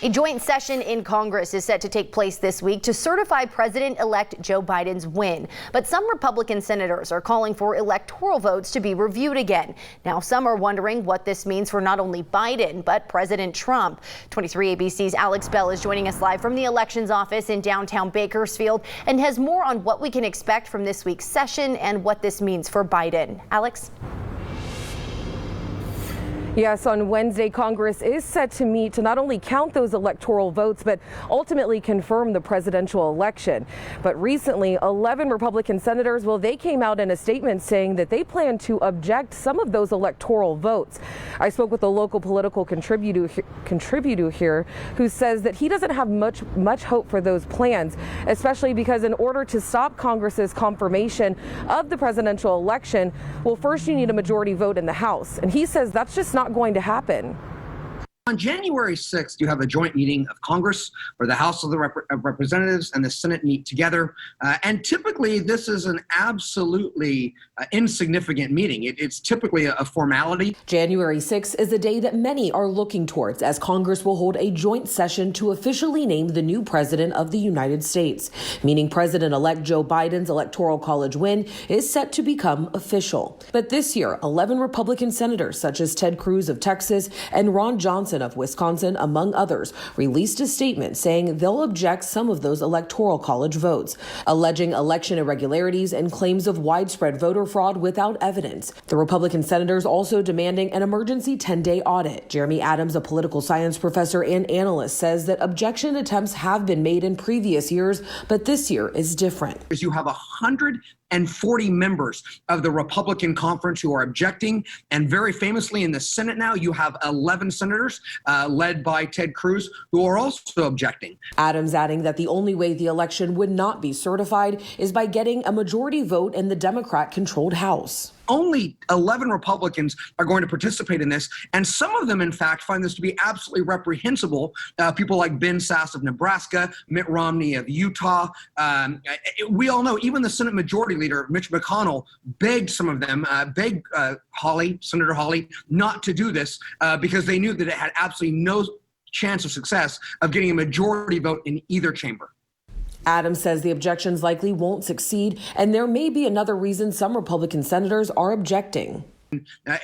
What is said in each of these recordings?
A joint session in Congress is set to take place this week to certify President-elect Joe Biden's win. But some Republican senators are calling for electoral votes to be reviewed again. Now, some are wondering what this means for not only Biden, but President Trump. 23 ABC's Alex Bell is joining us live from the elections office in downtown Bakersfield and has more on what we can expect from this week's session and what this means for Biden. Alex? Yes, on Wednesday, Congress is set to meet to not only count those electoral votes, but ultimately confirm the presidential election. But recently, 11 Republican senators, they came out in a statement saying that they plan to object some of those electoral votes. I spoke with a local political contributor here who says that he doesn't have much hope for those plans, especially because in order to stop Congress's confirmation of the presidential election, first you need a majority vote in the House. And he says that's just not going to happen. On January 6th, you have a joint meeting of Congress where the House of Representatives and the Senate meet together. And typically, this is an absolutely insignificant meeting. It's typically a formality. January 6th is a day that many are looking towards as Congress will hold a joint session to officially name the new president of the United States, meaning President-elect Joe Biden's Electoral College win is set to become official. But this year, 11 Republican senators such as Ted Cruz of Texas and Ron Johnson of Wisconsin, among others, released a statement saying they'll object some of those electoral college votes, alleging election irregularities and claims of widespread voter fraud without evidence. The Republican senators also demanding an emergency 10-day audit. Jeremy Adams, a political science professor and analyst, says that objection attempts have been made in previous years, but this year is different. You have 140 members of the Republican conference who are objecting. And very famously in the Senate now, you have 11 senators led by Ted Cruz who are also objecting. Adams adding that the only way the election would not be certified is by getting a majority vote in the Democrat-controlled House. Only 11 Republicans are going to participate in this, and some of them, in fact, find this to be absolutely reprehensible. People like Ben Sasse of Nebraska, Mitt Romney of Utah. We all know even the Senate Majority Leader, Mitch McConnell, begged some of them, Senator Hawley, not to do this because they knew that it had absolutely no chance of success of getting a majority vote in either chamber. Adams says the objections likely won't succeed, and there may be another reason some Republican senators are objecting.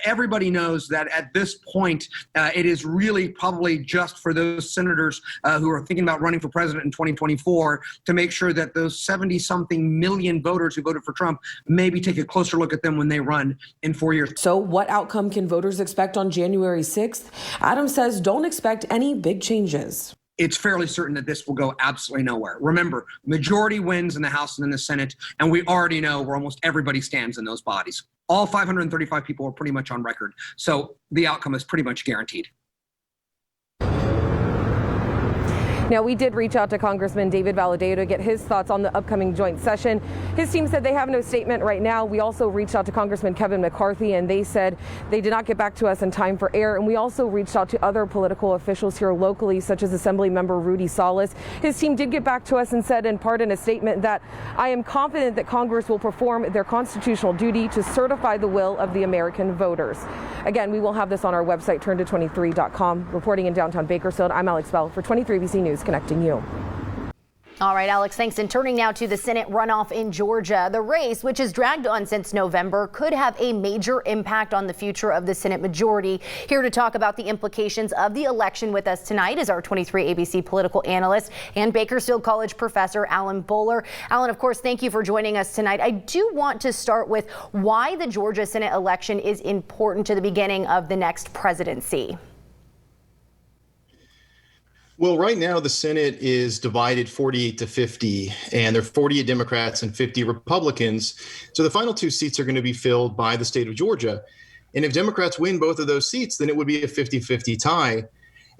Everybody knows that at this point, it is really probably just for those senators who are thinking about running for president in 2024 to make sure that those 70-something million voters who voted for Trump maybe take a closer look at them when they run in 4 years. So what outcome can voters expect on January 6th? Adams says don't expect any big changes. It's fairly certain that this will go absolutely nowhere. Remember, majority wins in the House and in the Senate, and we already know where almost everybody stands in those bodies. All 535 people are pretty much on record, so the outcome is pretty much guaranteed. Now, we did reach out to Congressman David Valadao to get his thoughts on the upcoming joint session. His team said they have no statement right now. We also reached out to Congressman Kevin McCarthy, and they said they did not get back to us in time for air. And we also reached out to other political officials here locally, such as Assemblymember Rudy Salas. His team did get back to us and said in part in a statement that I am confident that Congress will perform their constitutional duty to certify the will of the American voters. Again, we will have this on our website, turnto23.com. Reporting in downtown Bakersfield, I'm Alex Bell for 23 ABC News, connecting you. All right, Alex, thanks. And turning now to the Senate runoff in Georgia. The race, which has dragged on since November, could have a major impact on the future of the Senate majority. Here to talk about the implications of the election with us tonight is our 23 ABC political analyst and Bakersfield College professor, Alan Bowler. Alan, of course, thank you for joining us tonight. I do want to start with why the Georgia Senate election is important to the beginning of the next presidency. Well, right now, the Senate is divided 48-50, and there are 48 Democrats and 50 Republicans. So the final two seats are going to be filled by the state of Georgia. And if Democrats win both of those seats, then it would be a 50-50 tie.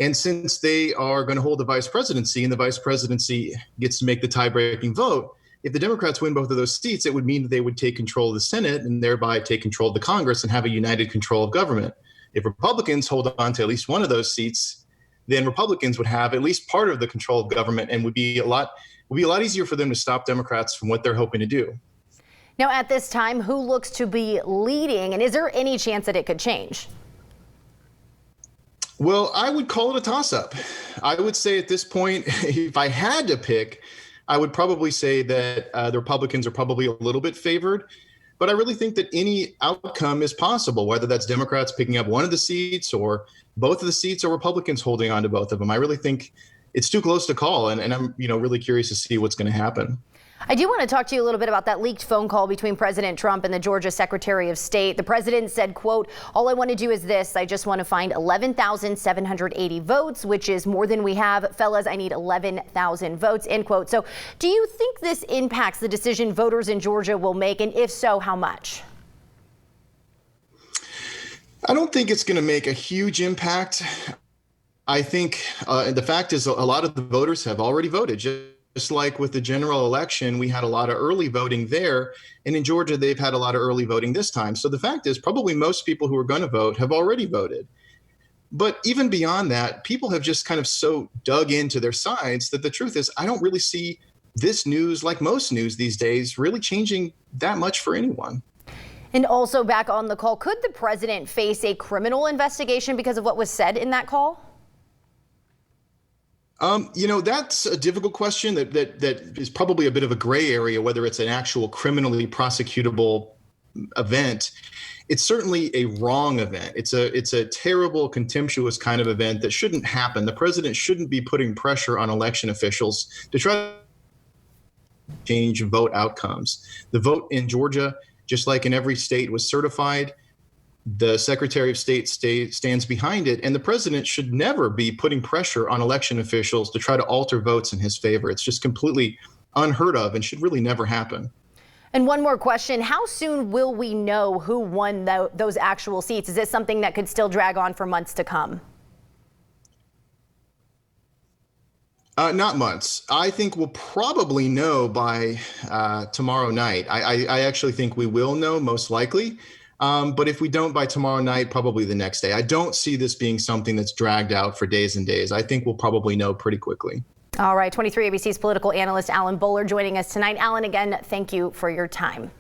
And since they are going to hold the vice presidency and the vice presidency gets to make the tie-breaking vote, if the Democrats win both of those seats, it would mean that they would take control of the Senate and thereby take control of the Congress and have a united control of government. If Republicans hold on to at least one of those seats, then Republicans would have at least part of the control of government and would be a lot easier for them to stop Democrats from what they're hoping to do. Now, at this time, who looks to be leading, and is there any chance that it could change? Well, I would call it a toss-up. I would say at this point, if I had to pick, I would probably say that the Republicans are probably a little bit favored. But I really think that any outcome is possible, whether that's Democrats picking up one of the seats or both of the seats or Republicans holding on to both of them. I really think it's too close to call. And I'm really curious to see what's going to happen. I do want to talk to you a little bit about that leaked phone call between President Trump and the Georgia Secretary of State. The president said, quote, "All I want to do is this. I just want to find 11,780 votes, which is more than we have. Fellas, I need 11,000 votes," end quote. So do you think this impacts the decision voters in Georgia will make? And if so, how much? I don't think it's going to make a huge impact. I think the fact is a lot of the voters have already voted. Just like with the general election, we had a lot of early voting there. And in Georgia, they've had a lot of early voting this time. So the fact is probably most people who are going to vote have already voted. But even beyond that, people have just kind of so dug into their sides that the truth is I don't really see this news, like most news these days, really changing that much for anyone. And also back on the call, could the president face a criminal investigation because of what was said in that call? That's a difficult question that is probably a bit of a gray area, whether it's an actual criminally prosecutable event. It's certainly a wrong event. It's a terrible, contemptuous kind of event that shouldn't happen. The president shouldn't be putting pressure on election officials to try to change vote outcomes. The vote in Georgia, just like in every state, was certified. The Secretary of State stands behind it, and the president should never be putting pressure on election officials to try to alter votes in his favor. It's just completely unheard of and should really never happen. And one more question. How soon will we know who won those actual seats? Is this something that could still drag on for months to come? Not months. I think we'll probably know by tomorrow night. I actually think we will know, most likely. But if we don't by tomorrow night, probably the next day. I don't see this being something that's dragged out for days and days. I think we'll probably know pretty quickly. All right, 23 ABC's political analyst Alan Bowler joining us tonight. Alan, again, thank you for your time.